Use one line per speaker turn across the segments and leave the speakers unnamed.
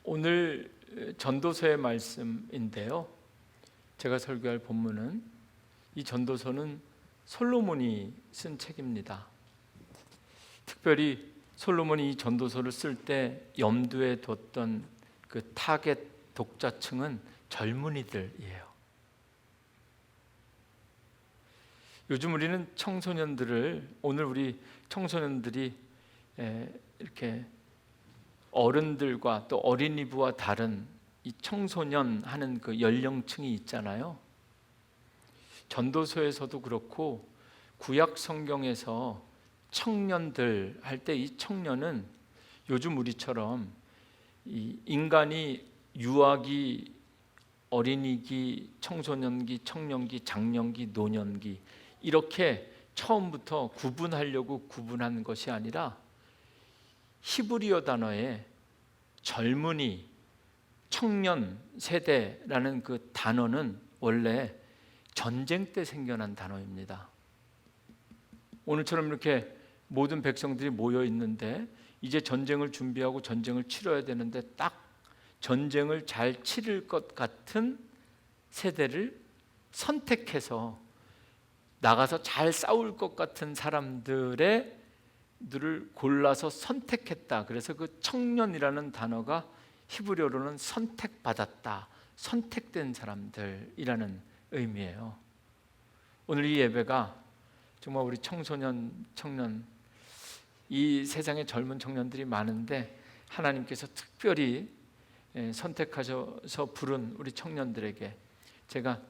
오늘 전도서의 말씀인데요. 제가 설교할 본문은 이 전도서는 솔로몬이 쓴 책입니다. 특별히 솔로몬이 이 전도서를 쓸 때 염두에 뒀던 그 타겟 독자층은 젊은이들이에요. 요즘 우리는 오늘 우리 청소년들이 이렇게 어른들과 또 어린이부와 다른 이 청소년 하는 그 연령층이 있잖아요. 전도서에서도 그렇고 구약 성경에서 청년들 할 때 이 청년은 요즘 우리처럼 이 인간이 유아기, 어린이기, 청소년기, 청년기, 장년기, 노년기 이렇게 처음부터 구분하려고 구분하는 것이 아니라 히브리어 단어에 젊은이, 청년 세대라는 그 단어는 원래 전쟁 때 생겨난 단어입니다. 오늘처럼 이렇게 모든 백성들이 모여 있는데 이제 전쟁을 준비하고 전쟁을 치러야 되는데 딱 전쟁을 잘 치를 것 같은 세대를 선택해서 나가서 잘 싸울 것 같은 사람들을 골라서 선택했다. 그래서 그 청년이라는 단어가 히브리어로는 선택받았다, 선택된 사람들이라는 의미예요. 오늘 이 예배가 정말 우리 청소년, 청년, 이 세상에 젊은 청년들이 많은데 하나님께서 특별히 선택하셔서 부른 우리 청년들에게 제가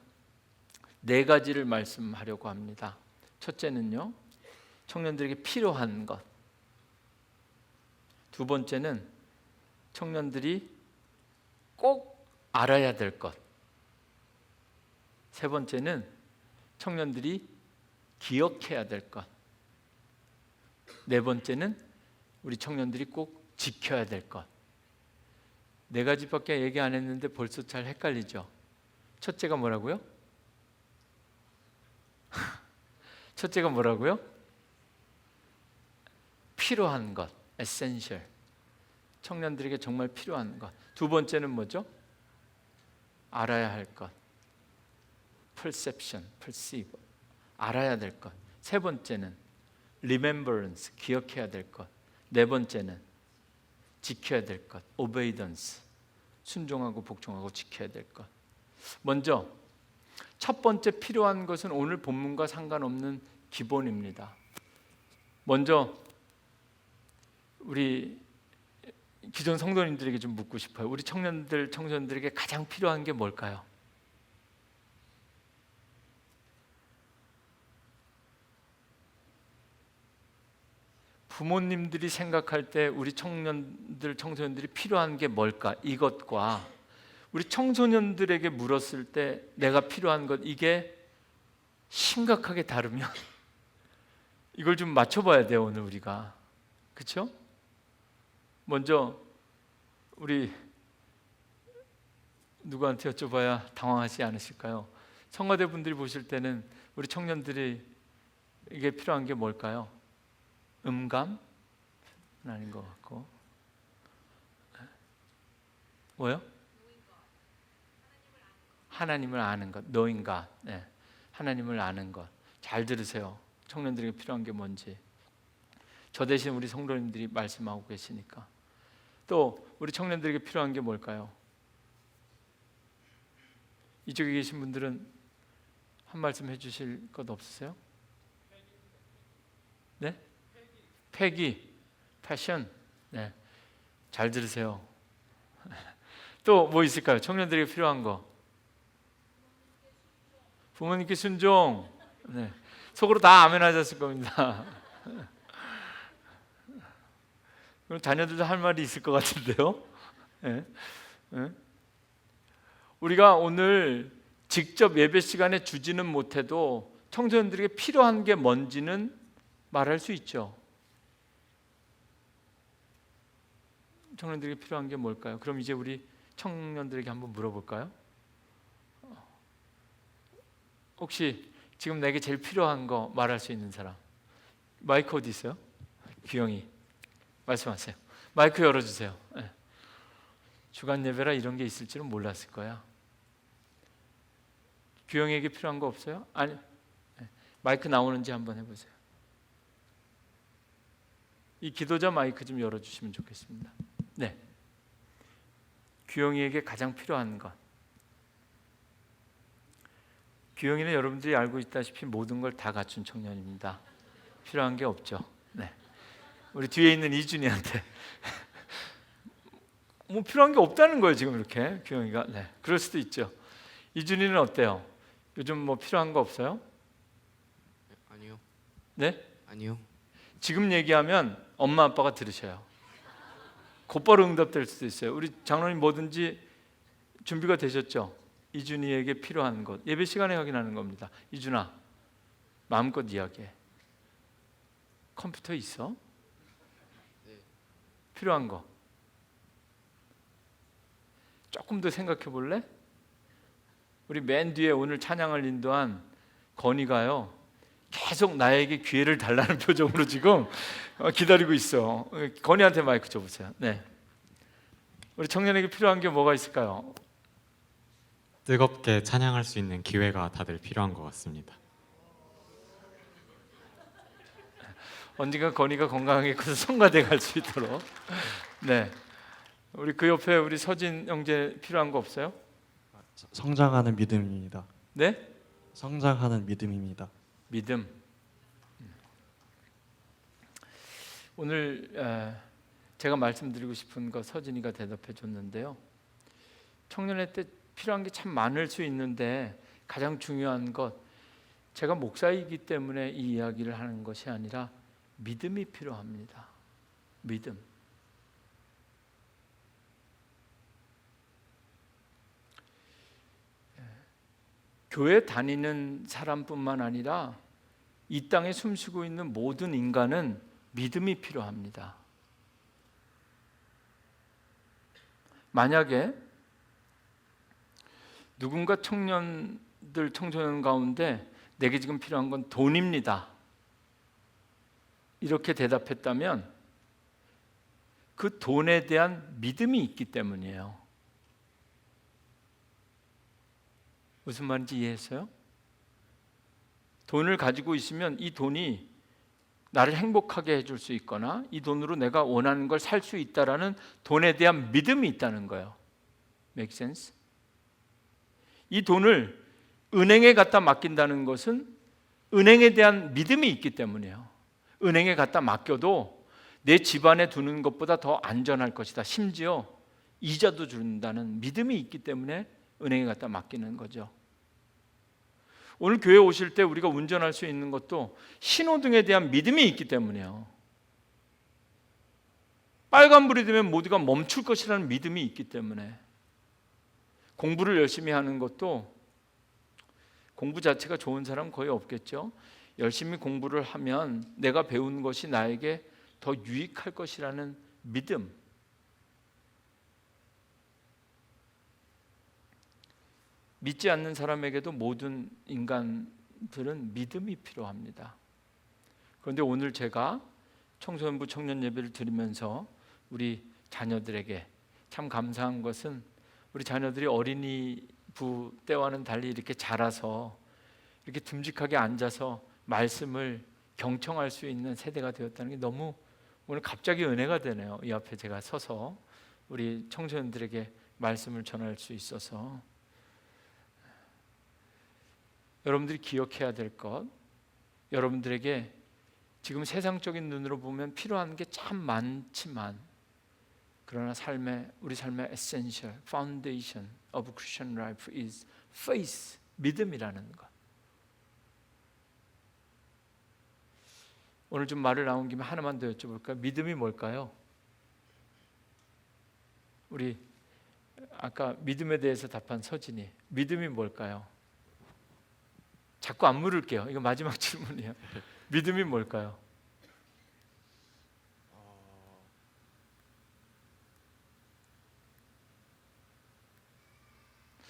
4가지를 말씀하려고 합니다. 첫째는요, 청년들에게 필요한 것. 두 번째는 청년들이 꼭 알아야 될 것. 세 번째는 청년들이 기억해야 될 것. 네 번째는 우리 청년들이 꼭 지켜야 될 것. 4가지밖에 얘기 안 했는데 벌써 잘 헷갈리죠? 첫째가 뭐라고요? 첫째가 뭐라고요? 필요한 것, essential. 청년들에게 정말 필요한 것. 두 번째는 뭐죠? 알아야 할 것, perception, perceive. 알아야 될 것. 세 번째는 remembrance, 기억해야 될 것. 네 번째는 지켜야 될 것, obedience, 순종하고 복종하고 지켜야 될 것. 먼저 첫 번째 필요한 것은 오늘 본문과 상관없는 기본입니다. 먼저 우리 기존 성도님들에게 좀 묻고 싶어요. 우리 청소년들에게 가장 필요한 게 뭘까요? 부모님들이 생각할 때 우리 청소년들이 필요한 게 뭘까? 이것과 우리 청소년들에게 물었을 때 내가 필요한 것, 이게 심각하게 다르면 이걸 좀 맞춰봐야 돼요, 오늘 우리가. 그렇죠? 먼저 우리 누구한테 여쭤봐야 당황하지 않으실까요? 성가대 분들이 보실 때는 우리 청년들이 이게 필요한 게 뭘까요? 음감? 아닌 것 같고 뭐요? 하나님을 아는 것, knowing God. 네. 하나님을 아는 것. 잘 들으세요. 청년들에게 필요한 게 뭔지. 저 대신 우리 성도님들이 말씀하고 계시니까. 또 우리 청년들에게 필요한 게 뭘까요? 이쪽에 계신 분들은 한 말씀 해주실 것 없으세요? 네? 패기, 패션. 네. 잘 들으세요. 또 뭐 있을까요? 청년들에게 필요한 거. 부모님께 순종. 네. 속으로 다 아멘 하셨을 겁니다. 그럼 자녀들도 할 말이 있을 것 같은데요. 네. 네. 우리가 오늘 직접 예배 시간에 주지는 못해도 청소년들에게 필요한 게 뭔지는 말할 수 있죠. 청년들에게 필요한 게 뭘까요? 그럼 이제 우리 청년들에게 한번 물어볼까요? 혹시 지금 내게 제일 필요한 거 말할 수 있는 사람? 마이크 어디 있어요? 규영이 말씀하세요. 마이크 열어주세요. 네. 주간 예배라 이런 게 있을 줄은 몰랐을 거야. 규영이에게 필요한 거 없어요? 아니, 마이크 나오는지 한번 해보세요. 이 기도자 마이크 좀 열어주시면 좋겠습니다. 네, 규영이에게 가장 필요한 것. 규영이는 여러분들이 알고 있다시피 모든 걸 다 갖춘 청년입니다. 필요한 게 없죠. 네, 우리 뒤에 있는 이준이한테 뭐 필요한 게 없다는 거예요 지금 이렇게 규영이가. 네, 그럴 수도 있죠. 이준이는 어때요? 요즘 뭐 필요한 거 없어요?
아니요.
네?
아니요.
지금 얘기하면 엄마 아빠가 들으셔요. 곧바로 응답될 수도 있어요. 우리 장로님 뭐든지 준비가 되셨죠? 이준이에게 필요한 것 예배 시간에 확인하는 겁니다. 이준아 마음껏 이야기해. 컴퓨터 있어?
네.
필요한 거 조금 더 생각해 볼래? 우리 맨 뒤에 오늘 찬양을 인도한 건이가요 계속 나에게 기회를 달라는 표정으로 지금 기다리고 있어. 건이한테 마이크 줘보세요. 네, 우리 청년에게 필요한 게 뭐가 있을까요?
뜨겁게 찬양할 수 있는 기회가 다들 필요한 것 같습니다.
언젠가 건이가 건강하게 커서 성가대 갈 수 있도록. 네, 우리 그 옆에 우리 서진 형제 필요한 거 없어요?
성장하는 믿음입니다.
네?
성장하는 믿음입니다.
믿음. 오늘 제가 말씀드리고 싶은 거 서진이가 대답해 줬는데요. 청년의 때 필요한 게 참 많을 수 있는데 가장 중요한 것, 제가 목사이기 때문에 이 이야기를 하는 것이 아니라 믿음이 필요합니다. 믿음. 교회 다니는 사람뿐만 아니라 이 땅에 숨쉬고 있는 모든 인간은 믿음이 필요합니다. 만약에 누군가 청소년 가운데 내게 지금 필요한 건 돈입니다, 이렇게 대답했다면 그 돈에 대한 믿음이 있기 때문이에요. 무슨 말인지 이해했어요? 돈을 가지고 있으면 이 돈이 나를 행복하게 해줄 수 있거나 이 돈으로 내가 원하는 걸 살 수 있다라는 돈에 대한 믿음이 있다는 거예요. Make sense? 이 돈을 은행에 갖다 맡긴다는 것은 은행에 대한 믿음이 있기 때문이에요. 은행에 갖다 맡겨도 내 집안에 두는 것보다 더 안전할 것이다. 심지어 이자도 준다는 믿음이 있기 때문에 은행에 갖다 맡기는 거죠. 오늘 교회 오실 때 우리가 운전할 수 있는 것도 신호등에 대한 믿음이 있기 때문이에요. 빨간불이 되면 모두가 멈출 것이라는 믿음이 있기 때문에. 공부를 열심히 하는 것도, 공부 자체가 좋은 사람 거의 없겠죠. 열심히 공부를 하면 내가 배운 것이 나에게 더 유익할 것이라는 믿음. 믿지 않는 사람에게도 모든 인간들은 믿음이 필요합니다. 그런데 오늘 제가 청소년부 청년 예배를 드리면서 우리 자녀들에게 참 감사한 것은 우리 자녀들이 어린이부 때와는 달리 이렇게 자라서 이렇게 듬직하게 앉아서 말씀을 경청할 수 있는 세대가 되었다는 게 너무 오늘 갑자기 은혜가 되네요. 이 앞에 제가 서서 우리 청소년들에게 말씀을 전할 수 있어서. 여러분들이 기억해야 될 것, 여러분들에게 지금 세상적인 눈으로 보면 필요한 게 참 많지만 그러나 우리 삶의 essential, foundation of Christian life is faith, 믿음이라는 것. 오늘 좀 말을 나온 김에 하나만 더 여쭤볼까요? 믿음이 뭘까요? 우리 아까 믿음에 대해서 답한 서진이, 믿음이 뭘까요? 자꾸 안 물을게요. 이거 마지막 질문이에요. 믿음이 뭘까요?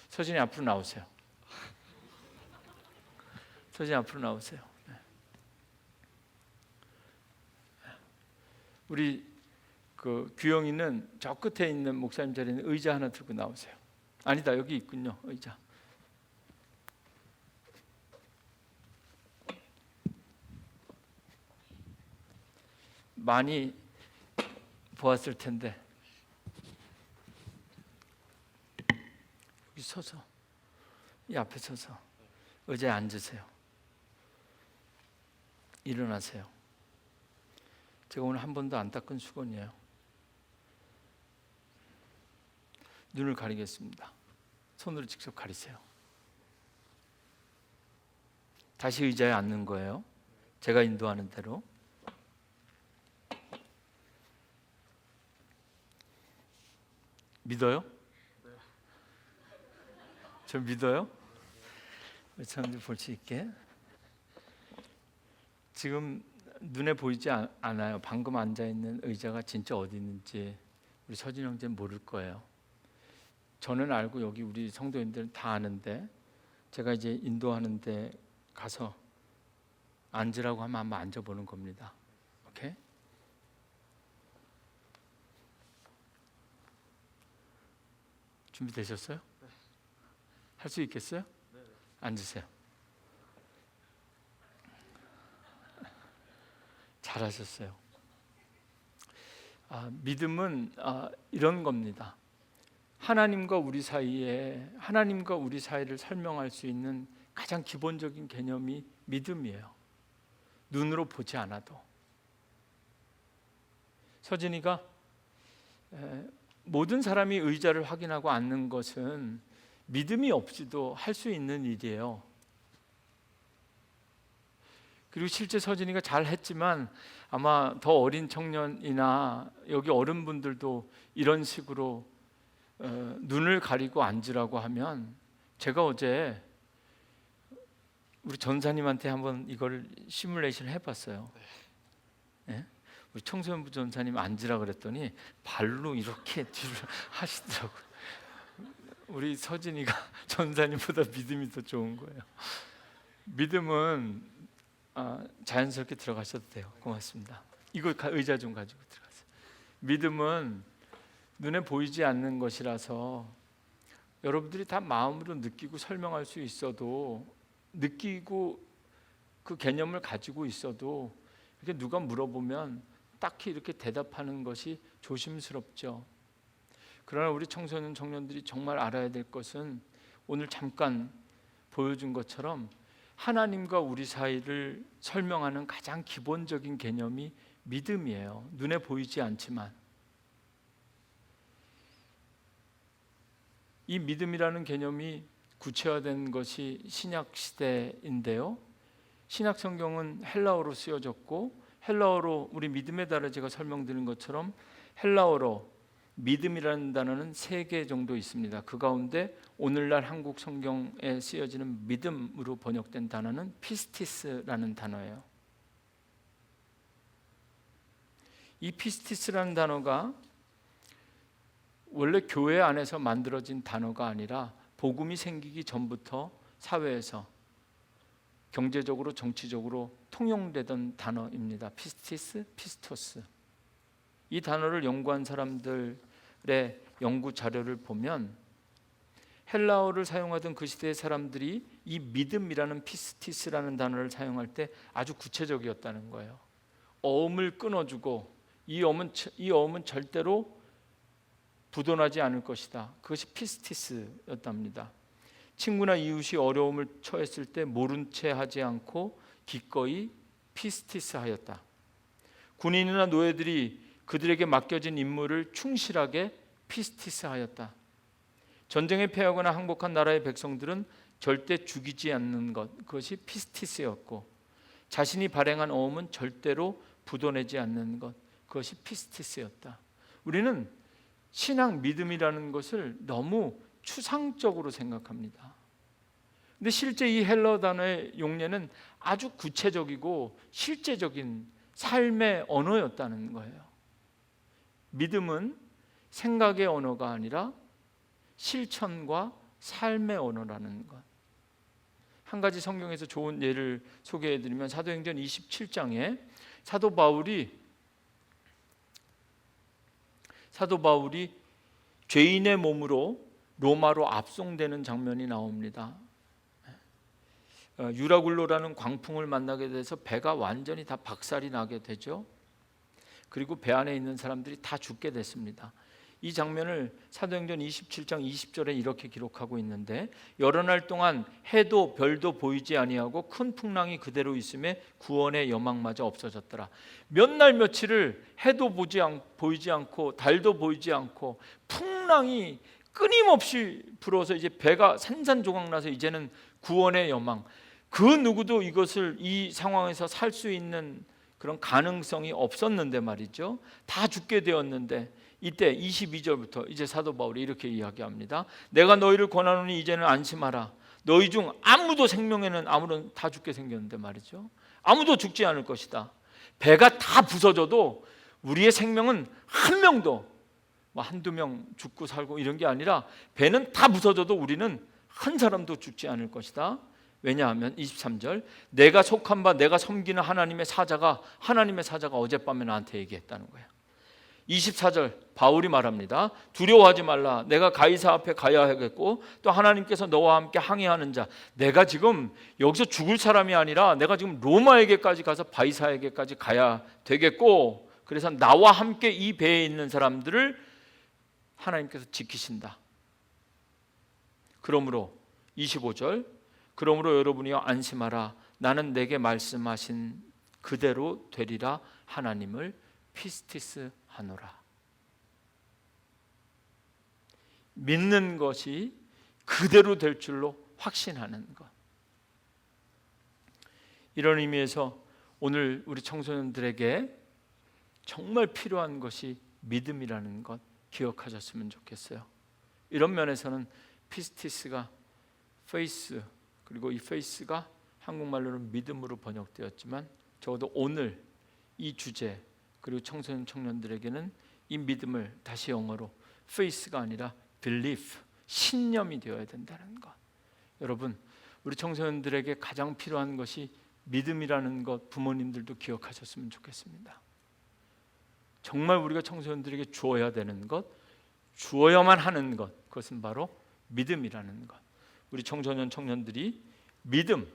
서진이 앞으로 나오세요. 서진이 앞으로 나오세요. 우리 그 규영이는 저 끝에 있는 목사님 자리는 의자 하나 들고 나오세요. 아니다, 여기 있군요, 의자. 많이 보았을 텐데 여기 서서, 이 앞에 서서 의자에 앉으세요. 일어나세요. 제가 오늘 한 번도 안 닦은 수건이에요. 눈을 가리겠습니다. 손으로 직접 가리세요. 다시 의자에 앉는 거예요. 제가 인도하는 대로. 믿어요? 저 믿어요? 우리 사람들 볼 수 있게. 지금 눈에 보이지 않아요. 방금 앉아있는 의자가 진짜 어디 있는지 우리 서진 형제는 모를 거예요. 저는 알고 여기 우리 성도님들은 다 아는데, 제가 이제 인도하는데 가서 앉으라고 하면 한번 앉아보는 겁니다. 오케이? 준비되셨어요? 할 수 있겠어요? 앉으세요. 잘하셨어요. 믿음은 이런 겁니다. 하나님과 우리 사이를 설명할 수 있는 가장 기본적인 개념이 믿음이에요. 눈으로 보지 않아도. 서진이가 모든 사람이 의자를 확인하고 앉는 것은 믿음이 없이도 할 수 있는 일이에요. 그리고 실제 서진이가 잘 했지만 아마 더 어린 청년이나 여기 어른분들도 이런 식으로 눈을 가리고 앉으라고 하면, 제가 어제 우리 전사님한테 한번 이걸 시뮬레이션 해봤어요. 네? 우리 청소년부 전사님 앉으라 그랬더니 발로 이렇게 뒤를 하시더라고요. 우리 서진이가 전사님보다 믿음이 더 좋은 거예요. 믿음은 자연스럽게 들어가셔도 돼요. 고맙습니다. 이거 의자 좀 가지고 들어가세요. 믿음은 눈에 보이지 않는 것이라서 여러분들이 다 마음으로 느끼고 설명할 수 있어도, 느끼고 그 개념을 가지고 있어도 이렇게 누가 물어보면 딱히 이렇게 대답하는 것이 조심스럽죠. 그러나 우리 청소년 청년들이 정말 알아야 될 것은 오늘 잠깐 보여준 것처럼 하나님과 우리 사이를 설명하는 가장 기본적인 개념이 믿음이에요. 눈에 보이지 않지만. 이 믿음이라는 개념이 구체화된 것이 신약 시대인데요. 신약 성경은 헬라어로 쓰여졌고, 헬라어로 우리 믿음의 단어 제가 설명드린 것처럼 헬라어로 믿음이라는 단어는 3개 정도 있습니다. 그 가운데 오늘날 한국 성경에 쓰여지는 믿음으로 번역된 단어는 피스티스라는 단어예요. 이 피스티스라는 단어가 원래 교회 안에서 만들어진 단어가 아니라 복음이 생기기 전부터 사회에서 경제적으로 정치적으로 통용되던 단어입니다. 피스티스, 피스토스. 이 단어를 연구한 사람들의 연구 자료를 보면 헬라어를 사용하던 그 시대의 사람들이 이 믿음이라는 피스티스라는 단어를 사용할 때 아주 구체적이었다는 거예요. 어음을 끊어주고 이 어음은 절대로 부도나지 않을 것이다. 그것이 피스티스였답니다. 친구나 이웃이 어려움을 처했을 때 모른 채 하지 않고 기꺼이 피스티스하였다. 군인이나 노예들이 그들에게 맡겨진 임무를 충실하게 피스티스하였다. 전쟁에 패하거나 항복한 나라의 백성들은 절대 죽이지 않는 것, 그것이 피스티스였고, 자신이 발행한 어음은 절대로 부도내지 않는 것, 그것이 피스티스였다. 우리는 신앙 믿음이라는 것을 너무 추상적으로 생각합니다. 근데 실제 이 헬라어 단어의 용례는 아주 구체적이고 실제적인 삶의 언어였다는 거예요. 믿음은 생각의 언어가 아니라 실천과 삶의 언어라는 것. 한 가지 성경에서 좋은 예를 소개해드리면 사도행전 27장에 사도 바울이 사도 바울이 죄인의 몸으로 로마로 압송되는 장면이 나옵니다. 유라굴로라는 광풍을 만나게 돼서 배가 완전히 다 박살이 나게 되죠. 그리고 배 안에 있는 사람들이 다 죽게 됐습니다. 이 장면을 사도행전 27장 20절에 이렇게 기록하고 있는데, 여러 날 동안 해도 별도 보이지 아니하고 큰 풍랑이 그대로 있음에 구원의 여망마저 없어졌더라. 몇 날 며칠을 해도 보이지 않고 달도 보이지 않고 풍랑이 끊임없이 불어서 이제 배가 산산조각 나서 이제는 구원의 여망, 그 누구도 이 상황에서 살 수 있는 그런 가능성이 없었는데 말이죠. 다 죽게 되었는데, 이때 22절부터 이제 사도 바울이 이렇게 이야기합니다. 내가 너희를 권하노니 이제는 안심하라. 너희 중 아무도 생명에는 아무런, 다 죽게 생겼는데 말이죠, 아무도 죽지 않을 것이다. 배가 다 부서져도 우리의 생명은 한 명도, 한두 명 죽고 살고 이런 게 아니라, 배는 다 부서져도 우리는 한 사람도 죽지 않을 것이다. 왜냐하면 23절, 내가 속한 바 내가 섬기는 하나님의 사자가 어젯밤에 나한테 얘기했다는 거예요. 24절 바울이 말합니다. 두려워하지 말라. 내가 가이사 앞에 가야 하겠고 또 하나님께서 너와 함께 항해하는 자, 내가 지금 여기서 죽을 사람이 아니라 내가 지금 로마에게까지 가서 바이사에게까지 가야 되겠고, 그래서 나와 함께 이 배에 있는 사람들을 하나님께서 지키신다. 그러므로 25절, 그러므로 여러분이여 안심하라. 나는 내게 말씀하신 그대로 되리라 하나님을 피스티스 하노라. 믿는 것이 그대로 될 줄로 확신하는 것. 이런 의미에서 오늘 우리 청소년들에게 정말 필요한 것이 믿음이라는 것 기억하셨으면 좋겠어요. 이런 면에서는 피스티스가 페이스, 그리고 이 페이스가 한국말로는 믿음으로 번역되었지만, 적어도 오늘 이 주제 그리고 청소년 청년들에게는 이 믿음을 다시 영어로 faith가 아니라 belief, 신념이 되어야 된다는 것. 여러분, 우리 청소년들에게 가장 필요한 것이 믿음이라는 것, 부모님들도 기억하셨으면 좋겠습니다. 정말 우리가 청소년들에게 주어야 되는 것, 주어야만 하는 것, 그것은 바로 믿음이라는 것. 우리 청소년 청년들이 믿음,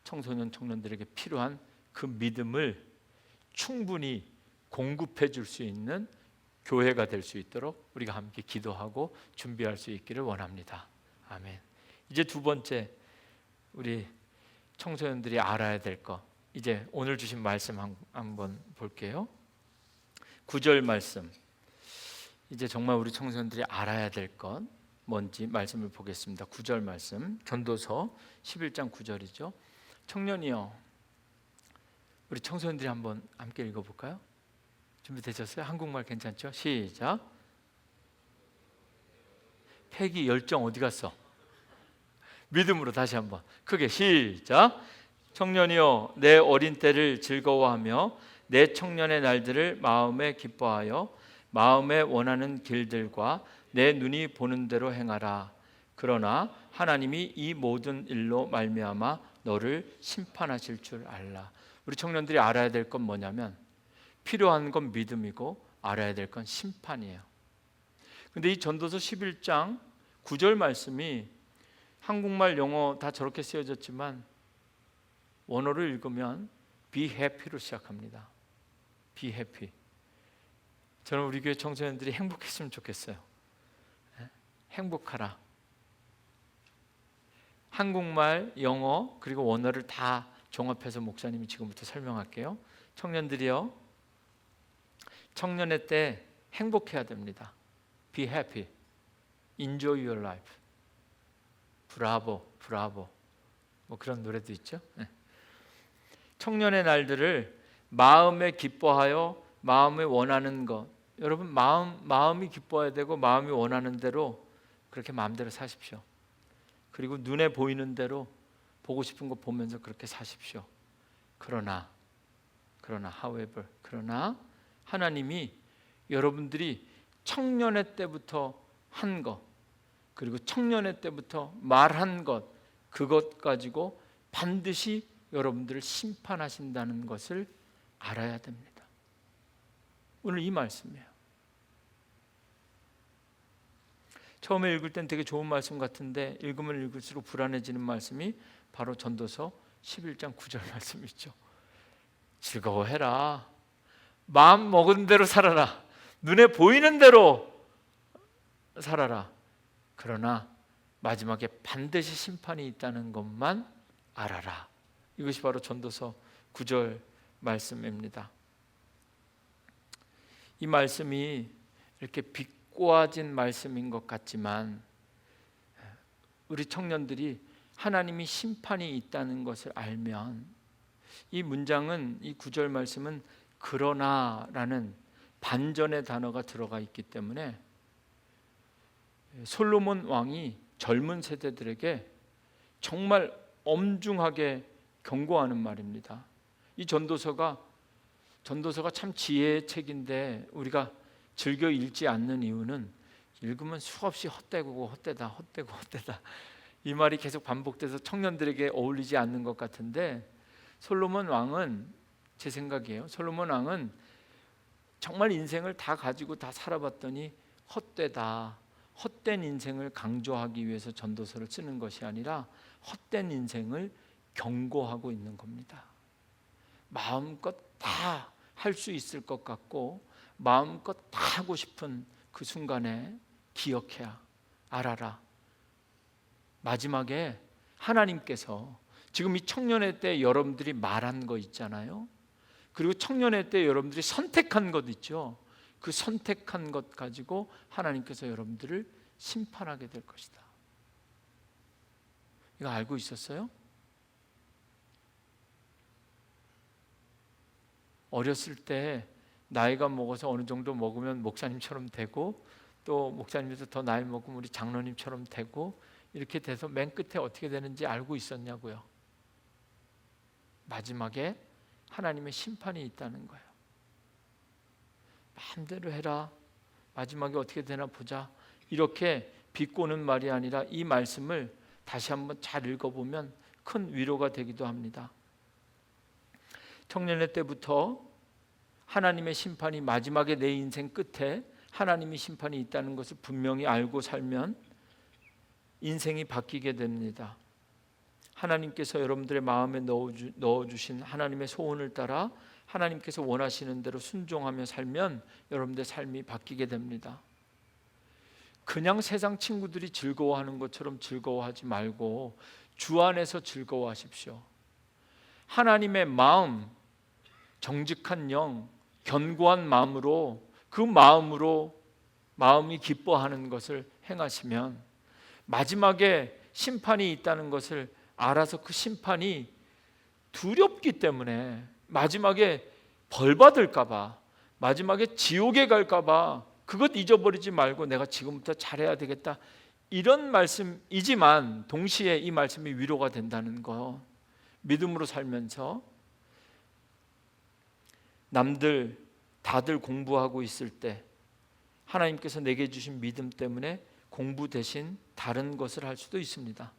청소년 청년들에게 필요한 그 믿음을 충분히 공급해 줄 수 있는 교회가 될 수 있도록 우리가 함께 기도하고 준비할 수 있기를 원합니다. 아멘. 이제 두 번째, 우리 청소년들이 알아야 될 것, 이제 오늘 주신 말씀 한번 볼게요. 9절 말씀, 이제 정말 우리 청소년들이 알아야 될 것 뭔지 말씀을 보겠습니다. 9절 말씀, 전도서 11장 9절이죠. 청년이여, 우리 청소년들이 한번 함께 읽어볼까요? 준비되셨어요? 한국말 괜찮죠? 시작. 패기 열정 어디 갔어? 믿음으로 다시 한번 크게 시작. 청년이여, 내 어린 때를 즐거워하며 내 청년의 날들을 마음에 기뻐하여 마음에 원하는 길들과 내 눈이 보는 대로 행하라. 그러나 하나님이 이 모든 일로 말미암아 너를 심판하실 줄 알라. 우리 청년들이 알아야 될 건 뭐냐면, 필요한 건 믿음이고 알아야 될 건 심판이에요. 근데 이 전도서 11장 9절 말씀이 한국말, 영어 다 저렇게 쓰여졌지만 원어를 읽으면 be happy로 시작합니다. be happy. 저는 우리 교회 청소년들이 행복했으면 좋겠어요. 행복하라. 한국말, 영어 그리고 원어를 다 종합해서 목사님이 지금부터 설명할게요. 청년들이요, 청년의 때 행복해야 됩니다. Be happy. Enjoy your life. 브라보, 브라보. 뭐 그런 노래도 있죠. 청년의 날들을 마음에 기뻐하여 마음에 원하는 것. 여러분, 마음이 기뻐해야 되고 마음이 원하는 대로 그렇게 마음대로 사십시오. 그리고 눈에 보이는 대로 보고 싶은 거 보면서 그렇게 사십시오. 그러나 however, 그러나 하나님이 여러분들이 청년의 때부터 한 것, 그리고 청년의 때부터 말한 것, 그것 가지고 반드시 여러분들을 심판하신다는 것을 알아야 됩니다. 오늘 이 말씀이에요. 처음에 읽을 땐 되게 좋은 말씀 같은데 읽으면 읽을수록 불안해지는 말씀이 바로 전도서 11장 9절 말씀이죠. 즐거워해라. 마음 먹은 대로 살아라. 눈에 보이는 대로 살아라. 그러나 마지막에 반드시 심판이 있다는 것만 알아라. 이것이 바로 전도서 9절 말씀입니다. 이 말씀이 이렇게 비꼬아진 말씀인 것 같지만 우리 청년들이 하나님이 심판이 있다는 것을 알면 이 문장은, 이 9절 말씀은 그러나라는 반전의 단어가 들어가 있기 때문에 솔로몬 왕이 젊은 세대들에게 정말 엄중하게 경고하는 말입니다. 이 전도서가 참 지혜의 책인데 우리가 즐겨 읽지 않는 이유는 읽으면 수없이 헛되고 헛되다 이 말이 계속 반복돼서 청년들에게 어울리지 않는 것 같은데, 솔로몬 왕은, 제 생각이에요, 솔로몬 왕은 정말 인생을 다 가지고 다 살아봤더니 헛된 인생을 강조하기 위해서 전도서를 쓰는 것이 아니라 헛된 인생을 경고하고 있는 겁니다. 마음껏 다 할 수 있을 것 같고 마음껏 다 하고 싶은 그 순간에 기억해야, 알아라. 마지막에 하나님께서 지금 이 청년의 때 여러분들이 말한 거 있잖아요. 그리고 청년의 때 여러분들이 선택한 것 있죠. 그 선택한 것 가지고 하나님께서 여러분들을 심판하게 될 것이다. 이거 알고 있었어요? 어렸을 때 나이가 먹어서 어느 정도 먹으면 목사님처럼 되고, 또 목사님에서 더 나이 먹으면 우리 장로님처럼 되고, 이렇게 돼서 맨 끝에 어떻게 되는지 알고 있었냐고요. 마지막에 하나님의 심판이 있다는 거예요. 마음대로 해라. 마지막에 어떻게 되나 보자. 이렇게 비꼬는 말이 아니라 이 말씀을 다시 한번 잘 읽어보면 큰 위로가 되기도 합니다. 청년의 때부터 하나님의 심판이, 마지막에 내 인생 끝에 하나님의 심판이 있다는 것을 분명히 알고 살면 인생이 바뀌게 됩니다. 하나님께서 여러분들의 마음에 넣어주신 하나님의 소원을 따라 하나님께서 원하시는 대로 순종하며 살면 여러분들의 삶이 바뀌게 됩니다. 그냥 세상 친구들이 즐거워하는 것처럼 즐거워하지 말고 주 안에서 즐거워하십시오. 하나님의 마음, 정직한 영, 견고한 마음으로, 그 마음이 기뻐하는 것을 행하시면 마지막에 심판이 있다는 것을 알아서 그 심판이 두렵기 때문에 마지막에 벌 받을까 봐, 마지막에 지옥에 갈까 봐 그것 잊어버리지 말고 내가 지금부터 잘해야 되겠다, 이런 말씀이지만 동시에 이 말씀이 위로가 된다는 거, 믿음으로 살면서 다들 공부하고 있을 때 하나님께서 내게 주신 믿음 때문에 공부 대신 다른 것을 할 수도 있습니다.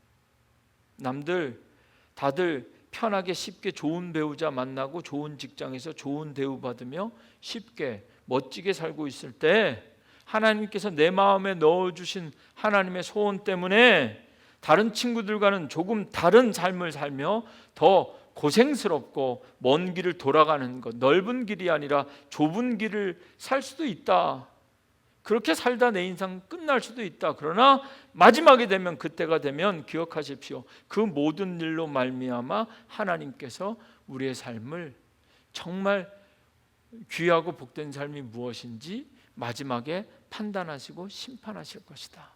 다들 편하게 쉽게 좋은 배우자 만나고 좋은 직장에서 좋은 대우받으며 쉽게 멋지게 살고 있을 때 하나님께서 내 마음에 넣어주신 하나님의 소원 때문에 다른 친구들과는 조금 다른 삶을 살며 더 고생스럽고 먼 길을 돌아가는 것, 넓은 길이 아니라 좁은 길을 살 수도 있다. 그렇게 살다 내 인생 끝날 수도 있다. 그러나 마지막에 되면, 그때가 되면 기억하십시오. 그 모든 일로 말미암아 하나님께서 우리의 삶을, 정말 귀하고 복된 삶이 무엇인지 마지막에 판단하시고 심판하실 것이다.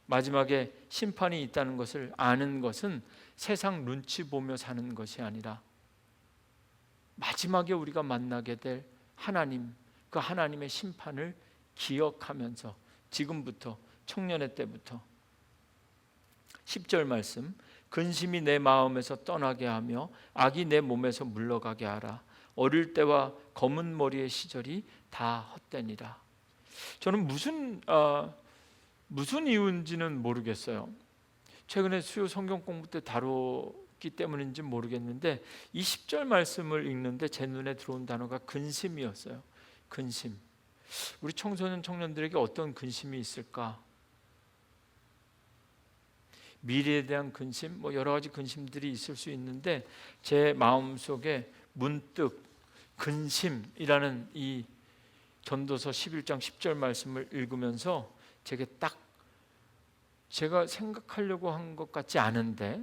마지막에 심판이 있다는 것을 아는 것은 세상 눈치 보며 사는 것이 아니라 마지막에 우리가 만나게 될 하나님, 그 하나님의 심판을 기억하면서 지금부터, 청년의 때부터 10절 말씀, 근심이 내 마음에서 떠나게 하며 악이 내 몸에서 물러가게 하라. 어릴 때와 검은 머리의 시절이 다 헛되니라. 저는 무슨 이유인지는 모르겠어요. 최근에 수요 성경 공부 때 다뤘기 때문인지 모르겠는데 이 10절 말씀을 읽는데 제 눈에 들어온 단어가 근심이었어요. 근심. 우리 청소년 청년들에게 어떤 근심이 있을까? 미래에 대한 근심, 뭐 여러 가지 근심들이 있을 수 있는데 제 마음속에 문득 근심이라는 이 전도서 11장 10절 말씀을 읽으면서 제게 딱 제가 생각하려고 한 것 같지 않은데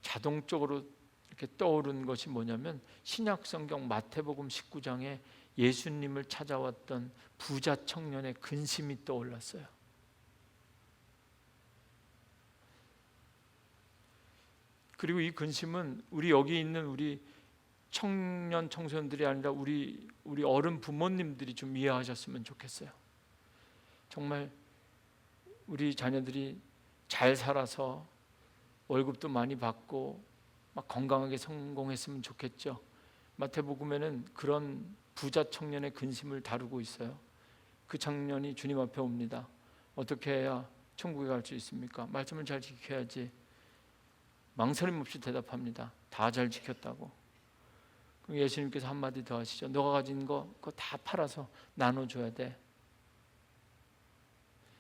자동적으로 이렇게 떠오른 것이 뭐냐면 신약성경 마태복음 19장에 예수님을 찾아왔던 부자 청년의 근심이 떠올랐어요. 그리고 이 근심은 우리 여기 있는 우리 청년 청소년들이 아니라 우리 어른 부모님들이 좀 이해하셨으면 좋겠어요. 정말 우리 자녀들이 잘 살아서 월급도 많이 받고 막 건강하게 성공했으면 좋겠죠. 마태복음에는 그런 부자 청년의 근심을 다루고 있어요. 그 청년이 주님 앞에 옵니다. 어떻게 해야 천국에 갈 수 있습니까? 말씀을 잘 지켜야지. 망설임 없이 대답합니다. 다 잘 지켰다고. 그럼 예수님께서 한마디 더 하시죠. 너가 가진 거 그거 다 팔아서 나눠줘야 돼.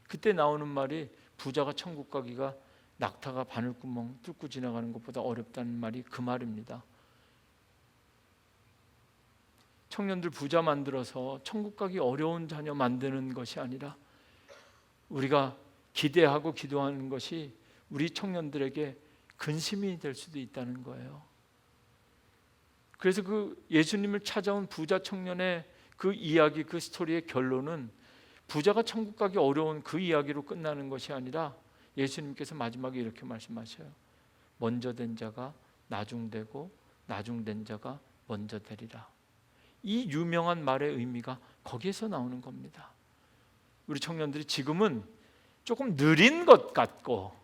그때 나오는 말이 부자가 천국 가기가 낙타가 바늘구멍 뚫고 지나가는 것보다 어렵다는 말이 그 말입니다. 청년들 부자 만들어서 천국 가기 어려운 자녀 만드는 것이 아니라 우리가 기대하고 기도하는 것이 우리 청년들에게 근심이 될 수도 있다는 거예요. 그래서 그 예수님을 찾아온 부자 청년의 그 이야기, 그 스토리의 결론은 부자가 천국 가기 어려운 그 이야기로 끝나는 것이 아니라 예수님께서 마지막에 이렇게 말씀하셔요. 먼저 된 자가 나중되고 나중된 자가 먼저 되리라. 이 유명한 말의 의미가 거기에서 나오는 겁니다. 우리 청년들이 지금은 조금 느린 것 같고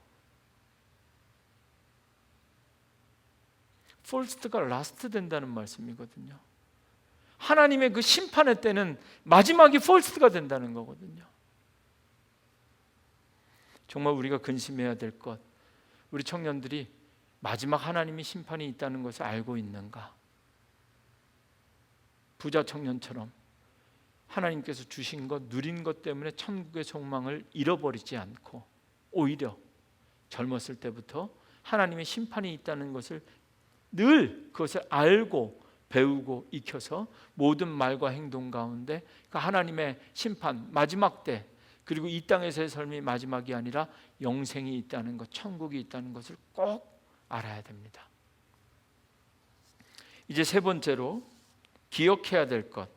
first가 last 된다는 말씀이거든요. 하나님의 그 심판의 때는 마지막이 first가 된다는 거거든요. 정말 우리가 근심해야 될 것, 우리 청년들이 마지막 하나님의 심판이 있다는 것을 알고 있는가? 부자 청년처럼 하나님께서 주신 것, 누린 것 때문에 천국의 소망을 잃어버리지 않고 오히려 젊었을 때부터 하나님의 심판이 있다는 것을 늘 그것을 알고 배우고 익혀서 모든 말과 행동 가운데 그 하나님의 심판 마지막 때 그리고 이 땅에서의 삶이 마지막이 아니라 영생이 있다는 것, 천국이 있다는 것을 꼭 알아야 됩니다. 이제 세 번째로 기억해야 될 것.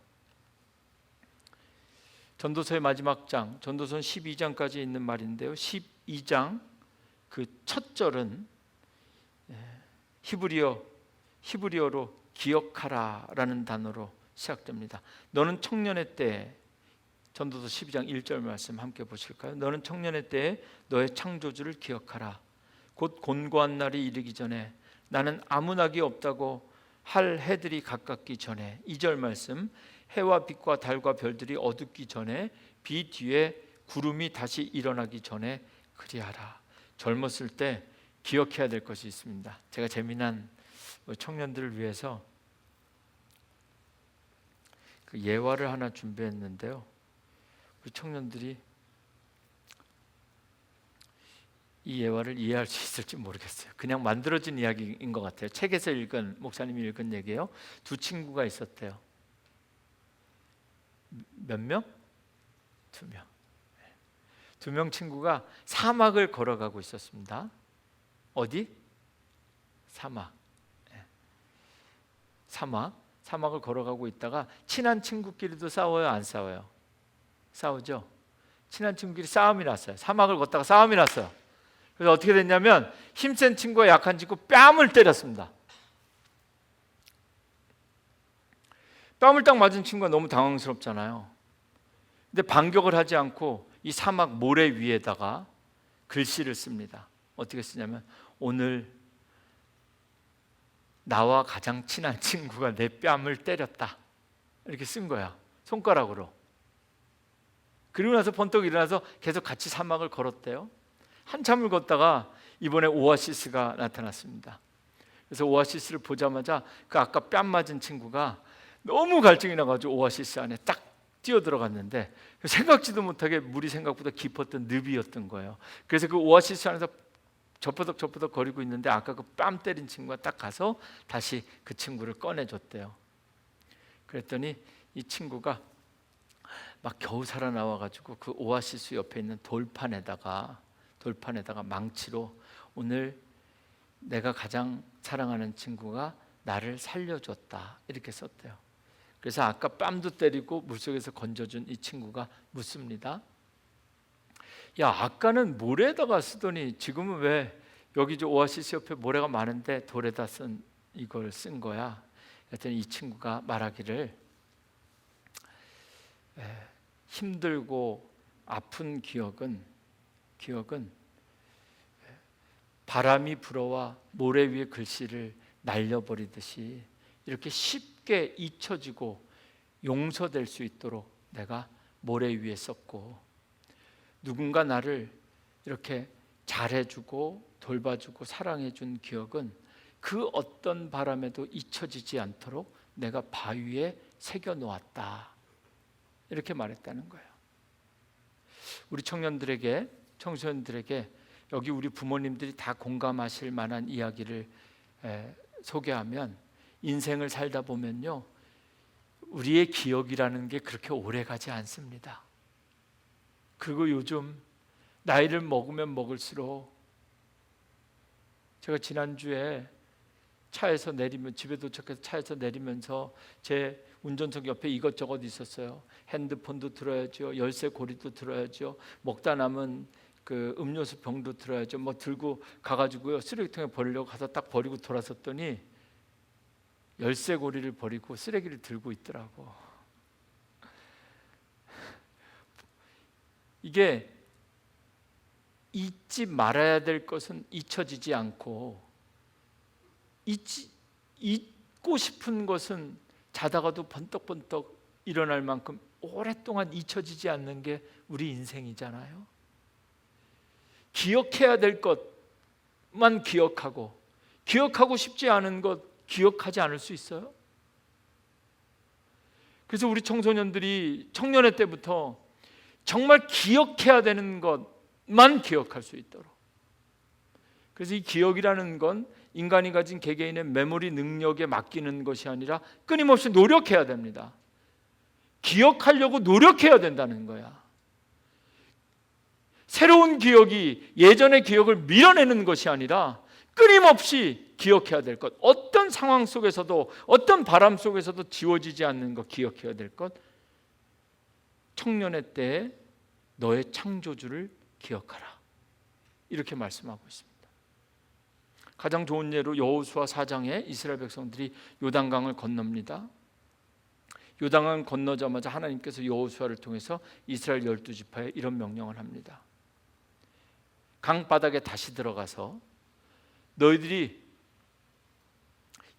전도서의 마지막 장, 전도서 12장까지 있는 말인데요. 12장 그 첫 절은 히브리어로 기억하라라는 단어로 시작됩니다. 너는 청년의 때에 전도서 12장 1절 말씀 함께 보실까요? 너는 청년의 때에 너의 창조주를 기억하라. 곧 곤고한 날이 이르기 전에 나는 아무 낙이 없다고 할 해들이 가깝기 전에 2절 말씀 해와 빛과 달과 별들이 어둡기 전에 비 뒤에 구름이 다시 일어나기 전에 그리하라. 젊었을 때 기억해야 될 것이 있습니다. 제가 재미난 청년들을 위해서 그 예화를 하나 준비했는데요. 우리 청년들이 이 예화를 이해할 수 있을지 모르겠어요. 그냥 만들어진 이야기인 것 같아요. 책에서 읽은 목사님이 읽은 얘기예요. 두 친구가 있었대요. 몇 명? 2명. 2명 친구가 사막을 걸어가고 있었습니다. 어디? 사막. 사막을 걸어가고 있다가 친한 친구끼리도 싸워요, 안 싸워요? 싸우죠. 친한 친구끼리 싸움이 났어요. 사막을 걷다가 싸움이 났어요. 그래서 어떻게 됐냐면 힘센 친구와 약한 친구 뺨을 때렸습니다. 뺨을 딱 맞은 친구가 너무 당황스럽잖아요. 근데 반격을 하지 않고 이 사막 모래 위에다가 글씨를 씁니다. 어떻게 쓰냐면 오늘 나와 가장 친한 친구가 내 뺨을 때렸다. 이렇게 쓴 거야. 손가락으로. 그리고 나서 번떡 일어나서 계속 같이 사막을 걸었대요. 한참을 걷다가 이번에 오아시스가 나타났습니다. 그래서 오아시스를 보자마자 그 아까 뺨 맞은 친구가 너무 갈증이 나가지고 오아시스 안에 딱 뛰어들어갔는데 생각지도 못하게 물이 생각보다 깊었던 늪이었던 거예요. 그래서 그 오아시스 안에서 저퍼덕 거리고 있는데 아까 그 뺨 때린 친구가 딱 가서 다시 그 친구를 꺼내줬대요. 그랬더니 이 친구가 막 겨우 살아나와가지고 그 오아시스 옆에 있는 돌판에다가 망치로 오늘 내가 가장 사랑하는 친구가 나를 살려줬다 이렇게 썼대요. 그래서 아까 뺨도 때리고 물속에서 건져준 이 친구가 묻습니다. 야, 아까는 모래에다가 쓰더니 지금은 왜 여기 저 오아시스 옆에 모래가 많은데 돌에다 이걸 쓴 거야? 그랬더니 이 친구가 말하기를 힘들고 아픈 기억은 바람이 불어와 모래 위에 글씨를 날려버리듯이 이렇게 쉽게 잊혀지고 용서될 수 있도록 내가 모래 위에 썼고, 누군가 나를 이렇게 잘해주고 돌봐주고 사랑해준 기억은 그 어떤 바람에도 잊혀지지 않도록 내가 바위에 새겨놓았다 이렇게 말했다는 거예요. 우리 청년들에게, 청소년들에게 여기 우리 부모님들이 다 공감하실 만한 이야기를 소개하면, 인생을 살다 보면요, 우리의 기억이라는 게 그렇게 오래가지 않습니다. 그리고 요즘 나이를 먹으면 먹을수록, 제가 지난주에 차에서 내리면, 집에 도착해서 차에서 내리면서 제 운전석 옆에 이것저것 있었어요. 핸드폰도 들어야죠, 열쇠 고리도 들어야죠, 먹다 남은 그 음료수 병도 들어야죠. 뭐 들고 가가지고요, 쓰레기통에 버리려고 가서 딱 버리고 돌아섰더니 열쇠 고리를 버리고 쓰레기를 들고 있더라고. 이게 잊지 말아야 될 것은 잊혀지지 않고, 잊고 싶은 것은 자다가도 번떡번떡 일어날 만큼 오랫동안 잊혀지지 않는 게 우리 인생이잖아요. 기억해야 될 것만 기억하고 싶지 않은 것 기억하지 않을 수 있어요? 그래서 우리 청소년들이 청년의 때부터 정말 기억해야 되는 것만 기억할 수 있도록, 그래서 이 기억이라는 건 인간이 가진 개개인의 메모리 능력에 맡기는 것이 아니라 끊임없이 노력해야 됩니다. 기억하려고 노력해야 된다는 거야. 새로운 기억이 예전의 기억을 밀어내는 것이 아니라 끊임없이 기억해야 될 것, 어떤 상황 속에서도 어떤 바람 속에서도 지워지지 않는 것 기억해야 될 것, 청년의 때에 너의 창조주를 기억하라 이렇게 말씀하고 있습니다. 가장 좋은 예로 여호수아 4장에 이스라엘 백성들이 요단강을 건넙니다. 요단강을 건너자마자 하나님께서 여호수아를 통해서 이스라엘 12지파에 이런 명령을 합니다. 강바닥에 다시 들어가서 너희들이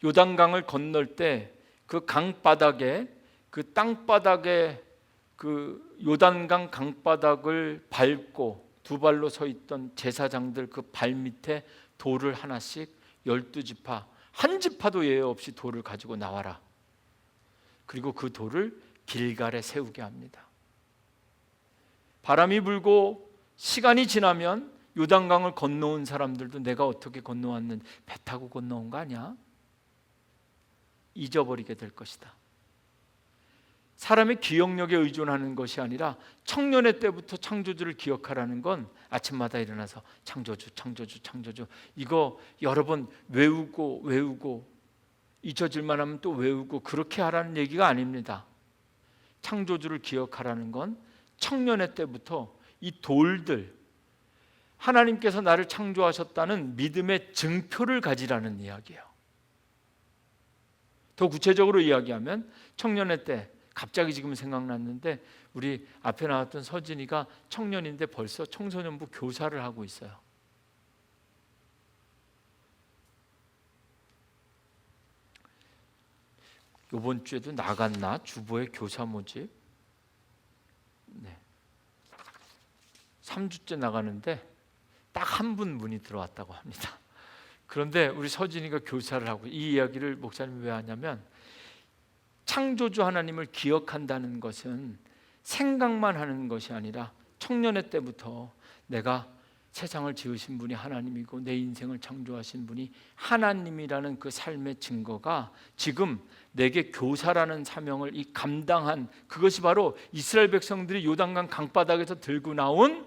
요단강을 건널 때 그 강바닥에, 그 땅바닥에, 그 요단강 강바닥을 밟고 두 발로 서 있던 제사장들 그 발밑에 돌을 하나씩 12지파 한 지파도 예외 없이 돌을 가지고 나와라. 그리고 그 돌을 길갈에 세우게 합니다. 바람이 불고 시간이 지나면 요단강을 건너온 사람들도 내가 어떻게 건너왔는지, 배 타고 건너온 거 아니야? 잊어버리게 될 것이다. 사람의 기억력에 의존하는 것이 아니라 청년의 때부터 창조주를 기억하라는 건 아침마다 일어나서 창조주 이거 여러 번 외우고 잊혀질만 하면 또 외우고 그렇게 하라는 얘기가 아닙니다. 창조주를 기억하라는 건 청년의 때부터 이 돌들, 하나님께서 나를 창조하셨다는 믿음의 증표를 가지라는 이야기예요. 더 구체적으로 이야기하면 청년의 때, 갑자기 지금 생각났는데 우리 앞에 나왔던 서진이가 청년인데 벌써 청소년부 교사를 하고 있어요. 이번 주에도 나갔나? 주보의 교사 모집. 네. 3주째 나가는데 딱 한 분 문이 들어왔다고 합니다. 그런데 우리 서진이가 교사를 하고, 이 이야기를 목사님이 왜 하냐면, 창조주 하나님을 기억한다는 것은 생각만 하는 것이 아니라 청년의 때부터 내가 세상을 지으신 분이 하나님이고 내 인생을 창조하신 분이 하나님이라는 그 삶의 증거가 지금 내게 교사라는 사명을 이 감당한, 그것이 바로 이스라엘 백성들이 요단강 강바닥에서 들고 나온,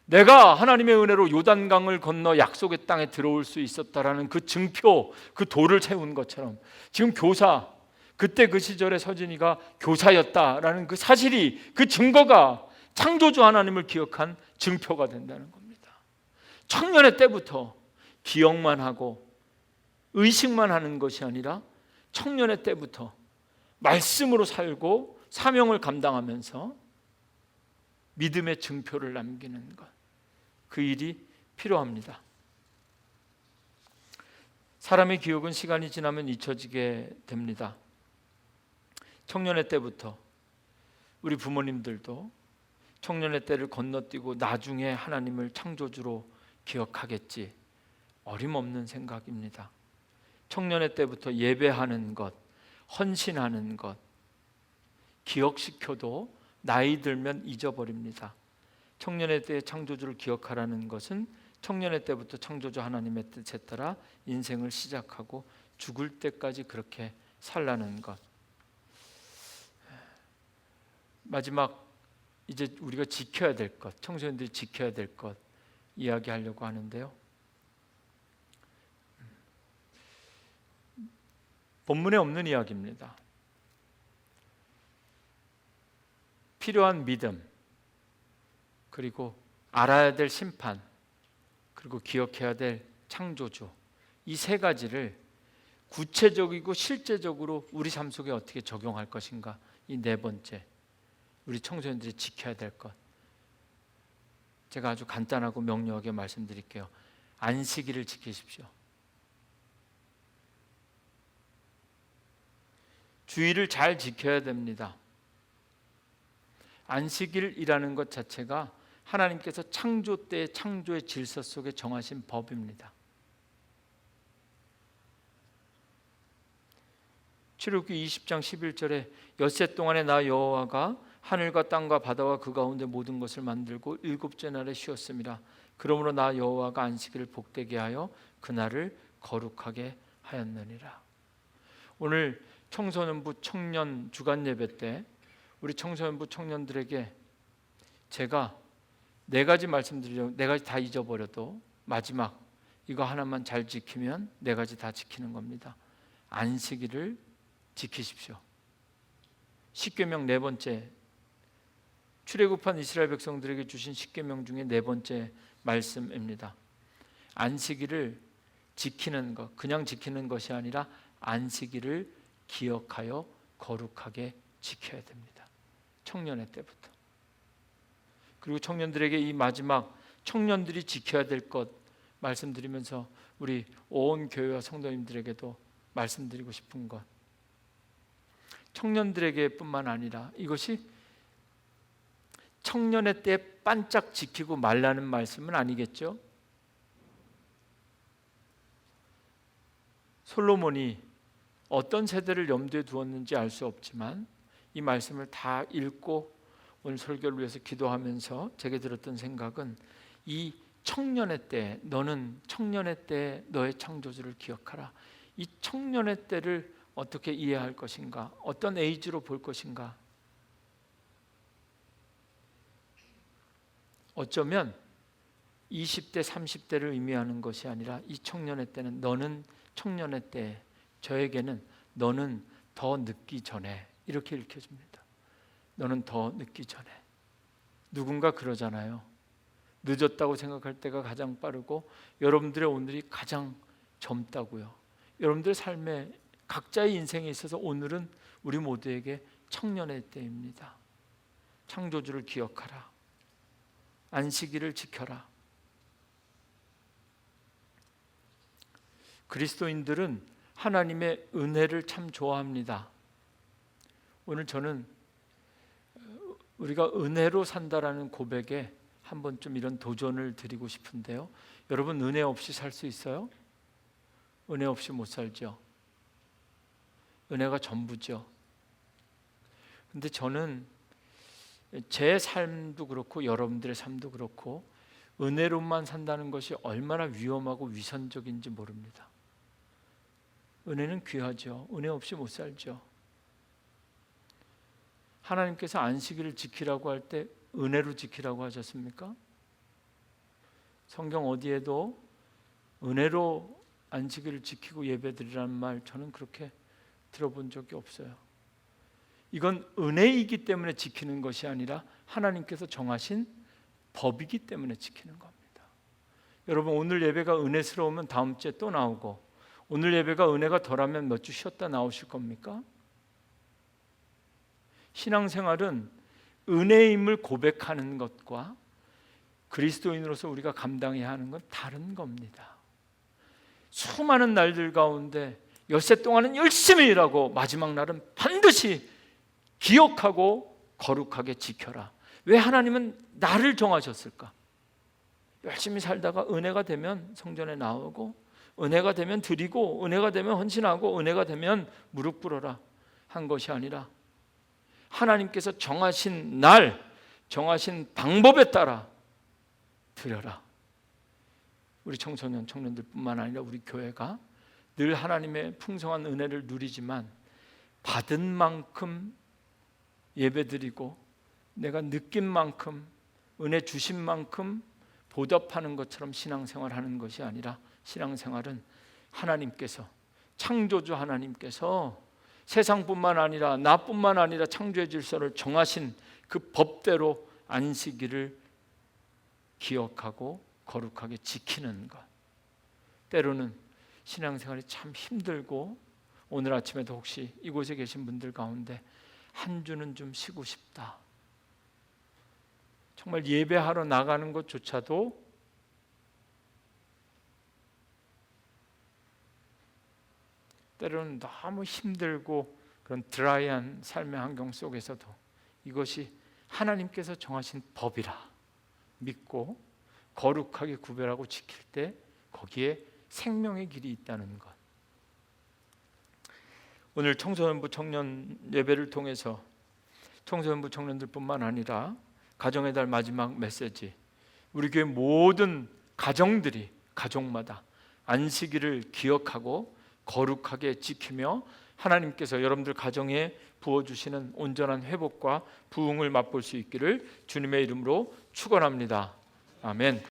내가 하나님의 은혜로 요단강을 건너 약속의 땅에 들어올 수 있었다라는 그 증표, 그 돌을 세운 것처럼 지금 교사, 그때 그 시절에 서진이가 교사였다라는 그 사실이, 그 증거가 창조주 하나님을 기억한 증표가 된다는 겁니다. 청년의 때부터 기억만 하고 의식만 하는 것이 아니라 청년의 때부터 말씀으로 살고 사명을 감당하면서 믿음의 증표를 남기는 것, 그 일이 필요합니다. 사람의 기억은 시간이 지나면 잊혀지게 됩니다. 청년의 때부터 우리 부모님들도 청년의 때를 건너뛰고 나중에 하나님을 창조주로 기억하겠지, 어림없는 생각입니다. 청년의 때부터 예배하는 것, 헌신하는 것 기억시켜도 나이 들면 잊어버립니다. 청년의 때의 창조주를 기억하라는 것은 청년의 때부터 창조주 하나님의 뜻에 따라 인생을 시작하고 죽을 때까지 그렇게 살라는 것. 마지막, 이제 우리가 지켜야 될 것, 청소년들이 지켜야 될 것 이야기하려고 하는데요. 본문에 없는 이야기입니다. 필요한 믿음, 그리고 알아야 될 심판, 그리고 기억해야 될 창조주, 이 세 가지를 구체적이고 실제적으로 우리 삶 속에 어떻게 적용할 것인가, 이 네 번째, 우리 청소년들이 지켜야 될 것. 제가 아주 간단하고 명료하게 말씀드릴게요. 안식일을 지키십시오. 주의를 잘 지켜야 됩니다. 안식일이라는 것 자체가 하나님께서 창조 때의 창조의 질서 속에 정하신 법입니다. 출애굽기 20장 11절에 엿새 동안에 나 여호와가 하늘과 땅과 바다와 그 가운데 모든 것을 만들고 일곱째 날에 쉬었습니다. 그러므로 나 여호와가 안식일을 복되게 하여 그날을 거룩하게 하였느니라. 오늘 청소년부 청년 주간 예배 때 우리 청소년부 청년들에게 제가 네 가지 말씀드리려고, 네 가지 다 잊어버려도 마지막 이거 하나만 잘 지키면 네 가지 다 지키는 겁니다. 안식일을 지키십시오. 십계명 네 번째, 출애굽한 이스라엘 백성들에게 주신 십계명 중에 네 번째 말씀입니다. 안식일을 지키는 것, 그냥 지키는 것이 아니라 안식일을 기억하여 거룩하게 지켜야 됩니다. 청년의 때부터. 그리고 청년들에게 이 마지막 청년들이 지켜야 될 것 말씀드리면서 우리 온 교회와 성도님들에게도 말씀드리고 싶은 것, 청년들에게 뿐만 아니라 이것이 청년의 때 반짝 지키고 말라는 말씀은 아니겠죠? 솔로몬이 어떤 세대를 염두에 두었는지 알 수 없지만 이 말씀을 다 읽고 오늘 설교를 위해서 기도하면서 제게 들었던 생각은, 이 청년의 때, 너는 청년의 때 너의 창조주를 기억하라. 이 청년의 때를 어떻게 이해할 것인가, 어떤 에이지로 볼 것인가. 어쩌면 20대 30대를 의미하는 것이 아니라 이 청년의 때는, 너는 청년의 때, 저에게는 너는 더 늦기 전에, 이렇게 읽혀집니다. 너는 더 늦기 전에. 누군가 그러잖아요. 늦었다고 생각할 때가 가장 빠르고 여러분들의 오늘이 가장 젊다고요. 여러분들의 삶에 각자의 인생에 있어서 오늘은 우리 모두에게 청년의 때입니다. 창조주를 기억하라. 안식일을 지켜라. 그리스도인들은 하나님의 은혜를 참 좋아합니다. 오늘 저는 우리가 은혜로 산다라는 고백에 한번 좀 이런 도전을 드리고 싶은데요. 여러분, 은혜 없이 살 수 있어요? 은혜 없이 못 살죠. 은혜가 전부죠. 근데 저는 제 삶도 그렇고 여러분들의 삶도 그렇고 은혜로만 산다는 것이 얼마나 위험하고 위선적인지 모릅니다. 은혜는 귀하죠. 은혜 없이 못 살죠. 하나님께서 안식일을 지키라고 할 때 은혜로 지키라고 하셨습니까? 성경 어디에도 은혜로 안식일을 지키고 예배드리라는 말 저는 그렇게 들어본 적이 없어요. 이건 은혜이기 때문에 지키는 것이 아니라 하나님께서 정하신 법이기 때문에 지키는 겁니다. 여러분, 오늘 예배가 은혜스러우면 다음 주에 또 나오고, 오늘 예배가 은혜가 덜하면 몇 주 쉬었다 나오실 겁니까? 신앙생활은 은혜임을 고백하는 것과 그리스도인으로서 우리가 감당해야 하는 건 다른 겁니다. 수많은 날들 가운데 엿새 동안은 열심히 일하고 마지막 날은 반드시 기억하고 거룩하게 지켜라. 왜 하나님은 나를 정하셨을까? 열심히 살다가 은혜가 되면 성전에 나오고, 은혜가 되면 드리고, 은혜가 되면 헌신하고, 은혜가 되면 무릎 꿇어라 한 것이 아니라 하나님께서 정하신 날, 정하신 방법에 따라 드려라. 우리 청소년, 청년들뿐만 아니라 우리 교회가 늘 하나님의 풍성한 은혜를 누리지만 받은 만큼 예배드리고 내가 느낀 만큼 은혜 주신 만큼 보답하는 것처럼 신앙생활하는 것이 아니라, 신앙생활은 하나님께서, 창조주 하나님께서 세상뿐만 아니라 나뿐만 아니라 창조의 질서를 정하신 그 법대로 안식일을 기억하고 거룩하게 지키는 것. 때로는 신앙생활이 참 힘들고, 오늘 아침에도 혹시 이곳에 계신 분들 가운데 한 주는 좀 쉬고 싶다, 정말 예배하러 나가는 것조차도 때로는 너무 힘들고 그런 드라이한 삶의 환경 속에서도 이것이 하나님께서 정하신 법이라 믿고 거룩하게 구별하고 지킬 때 거기에 생명의 길이 있다는 것. 오늘 청소년부 청년 예배를 통해서 청소년부 청년들뿐만 아니라 가정의 달 마지막 메시지, 우리 교회 모든 가정들이 가족마다 안식일을 기억하고 거룩하게 지키며 하나님께서 여러분들 가정에 부어주시는 온전한 회복과 부흥을 맛볼 수 있기를 주님의 이름으로 축원합니다. 아멘.